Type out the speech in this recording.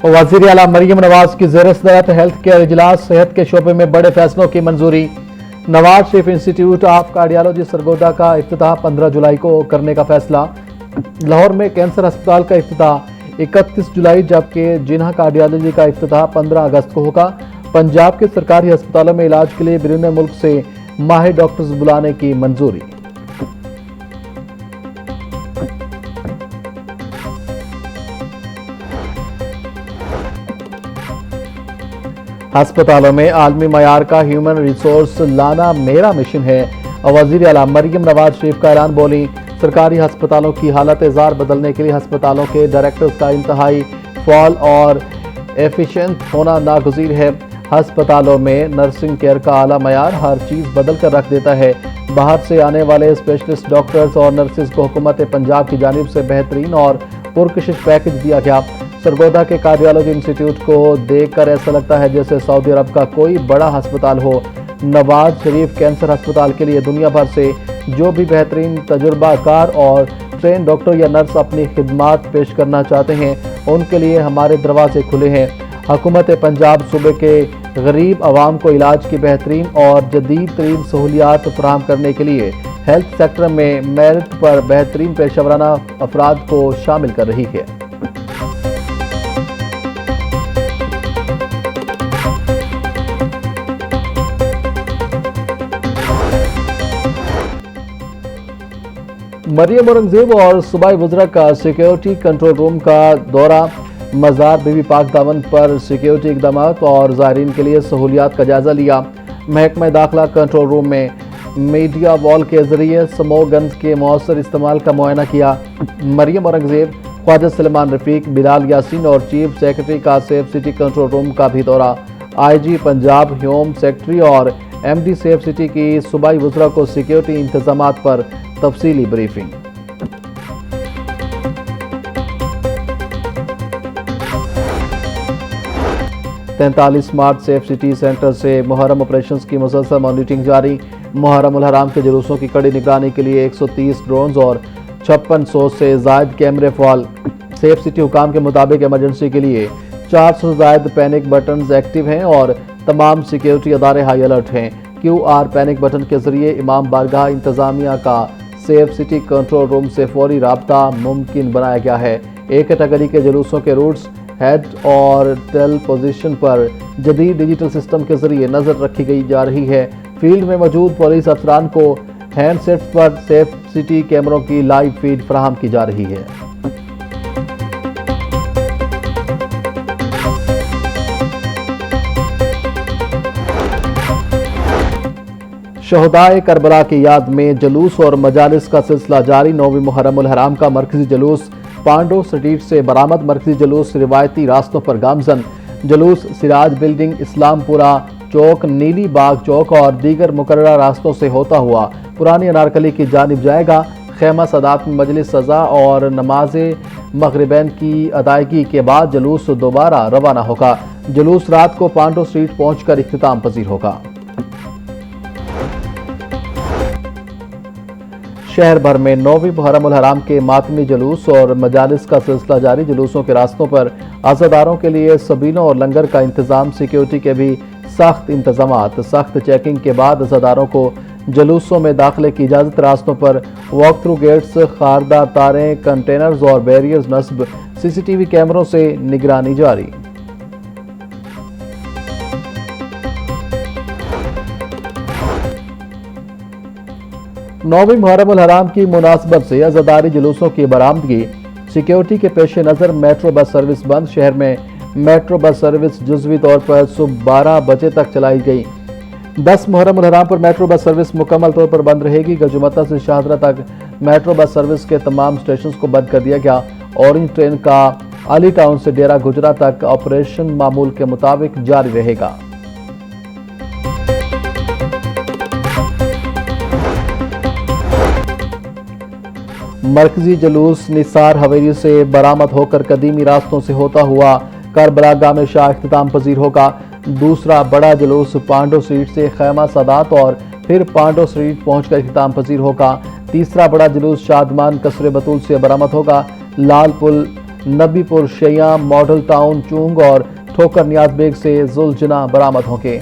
वज़ीर आला मरियम नवाज की ज़ेर सदरत हेल्थ केयर इजलास, सेहत के शोबे में बड़े फैसलों की मंजूरी। Nawaz Sharif institute of cardiology Sargodha का इफ्तिताह 15 जुलाई को करने का फैसला। लाहौर में कैंसर अस्पताल का इफ्तिताह 31 जुलाई, जबकि जिन्हा कार्डियोलॉजी का इफ्तिताह 15 अगस्त को होगा। पंजाब के सरकारी अस्पतालों में इलाज के लिए बैरून मुल्क से माहिर डॉक्टर्स बुलाने की मंजूरी। अस्पतालों में आलमी मयार का ह्यूमन रिसोर्स लाना मेरा मिशन है। वज़ीर आला मरियम नवाज शरीफ का ऐलान। बोली, सरकारी अस्पतालों की हालत जार बदलने के लिए अस्पतालों के डायरेक्टर्स का इंतहाई फॉल और एफिशिएंट होना नागुज़ीर है। अस्पतालों में नर्सिंग केयर का आला मयार हर चीज़ बदल कर रख देता है। बाहर से आने वाले स्पेशलिस्ट डॉक्टर्स और नर्सिस को हुकूमत पंजाब की जानिब से बेहतरीन और पुरकशिश पैकेज दिया गया। सरगोदा के कार्डियोलॉजी इंस्टीट्यूट को देखकर ऐसा लगता है जैसे सऊदी अरब का कोई बड़ा अस्पताल हो। नवाज शरीफ कैंसर अस्पताल के लिए दुनिया भर से जो भी बेहतरीन तजुर्बाकार और ट्रेन डॉक्टर या नर्स अपनी खिदमात पेश करना चाहते हैं, उनके लिए हमारे दरवाजे खुले हैं। हुकूमत पंजाब सूबे के गरीब आवाम को इलाज की बेहतरीन और जदीद तरीन सहूलियात फराहम करने के लिए हेल्थ सेक्टर में मेरिट पर बेहतरीन पेशेवराना अफराद को शामिल कर रही है। मरियम औरंगजेब और सूबाई वज़रा का सिक्योरिटी कंट्रोल रूम का दौरा। मज़ार बीबी पाक दामन पर सिक्योरिटी इकदाम और ज़ायरीन के लिए सहूलियात का जायजा लिया। महकमा दाखिला कंट्रोल रूम में मीडिया वॉल के जरिए स्मोक गन्स के मौसर इस्तेमाल का मुआयना किया। मरियम औरंगजेब, ख्वाजा सलमान रफीक, बिलाल यासीन और चीफ सेक्रेटरी का सेफ सिटी कंट्रोल रूम का भी दौरा। IG पंजाब, होम सेक्रेटरी और MD सेफ सिटी की सूबाई वज़रा को सिक्योरिटी इंतजामात पर तफसीली ब्रीफिंग। तैंतालीस मार्च सेफ सिटी सेंटर से मुहर्रम ऑपरेशंस की मुसलसल मॉनिटरिंग जारी। मुहर्रम उल हराम के जुलूसों की कड़ी निगरानी के लिए 130 ड्रोन्स और 5600 से जायद कैमरे फॉल। सेफ सिटी हुकाम के मुताबिक इमरजेंसी के लिए 400 से जायद पैनिक बटन एक्टिव हैं और तमाम सिक्योरिटी अदारे हाई अलर्ट हैं। QR पैनिक बटन के जरिए इमाम बारगाह इंतजामिया का सेफ सिटी कंट्रोल रूम से फौरी राब्ता मुमकिन बनाया गया है। एक कैटेगरी के जुलूसों के रूट्स, हेड और टेल पोजीशन पर जदीद डिजिटल सिस्टम के जरिए नजर रखी गई जा रही है। फील्ड में मौजूद पुलिस अफसरान को हैंडसेट्स पर सेफ सिटी कैमरों की लाइव फीड फराहम की जा रही है। शहदाए करबला की याद में जुलूस और मजालिस का सिलसिला जारी। 9वीं मुहर्रम उल हराम का मरकजी जुलूस पांडो स्ट्रीट से बरामद। मरकजी जुलूस रिवायती रास्तों पर गामजन। जुलूस सिराज बिल्डिंग, इस्लामपुरा चौक, नीली बाग चौक और दीगर मुकर्ररा रास्तों से होता हुआ पुरानी अनारकली की जानिब जाएगा। खेमा सदात में मजलिस सजा और नमाज मगरिबैन की अदायगी के बाद जुलूस दोबारा रवाना होगा। जुलूस रात को पांडो स्ट्रीट पहुंचकर इख्तिताम पजीर होगा। शहर भर में 9वीं मुहर्रम उल हराम के मातमी जुलूस और मजालिस का सिलसिला जारी। जुलूसों के रास्तों पर अज़ादारों के लिए सबीनों और लंगर का इंतजाम। सिक्योरिटी के भी सख्त इंतजामात। सख्त चेकिंग के बाद अज़ादारों को जुलूसों में दाखिले की इजाज़त। रास्तों पर वॉक थ्रू गेट्स, खारदार तारें, कंटेनर्स और बैरियर्स नस्ब। CCTV कैमरों से निगरानी जारी। नौवीं मुहर्रम उल हराम की मुनासबत से अज़ादारी जुलूसों की बरामदगी। सिक्योरिटी के पेश नज़र मेट्रो बस सर्विस बंद। शहर में मेट्रो बस सर्विस जुज़वी तौर पर सुबह 12 बजे तक चलाई गई। 10 मुहर्रम उल हराम पर मेट्रो बस सर्विस मुकम्मल तौर पर बंद रहेगी। गजुमता से शाहदरा तक मेट्रो बस सर्विस के तमाम स्टेशन को बंद कर दिया गया। ऑरेंज ट्रेन का अली टाउन से डेरा गुजरा तक ऑपरेशन मामूल के मुताबिक जारी रहेगा। मरकजी जुलूस निसार हवेली से बरामद होकर कदीमी रास्तों से होता हुआ करबला गाह में शाह इख्तिताम पजीर होगा। दूसरा बड़ा जुलूस पांडो स्ट्रीट से खेमा सादात और फिर पांडो स्ट्रीट पहुंचकर इख्तिताम पजीर होगा। तीसरा बड़ा जुलूस शादमान कसरे बतूल से बरामद होगा। लाल पुल नबीपुर शैया, मॉडल टाउन चूंग और ठोकर नियाज बेग से जुलजना बरामद होंगे।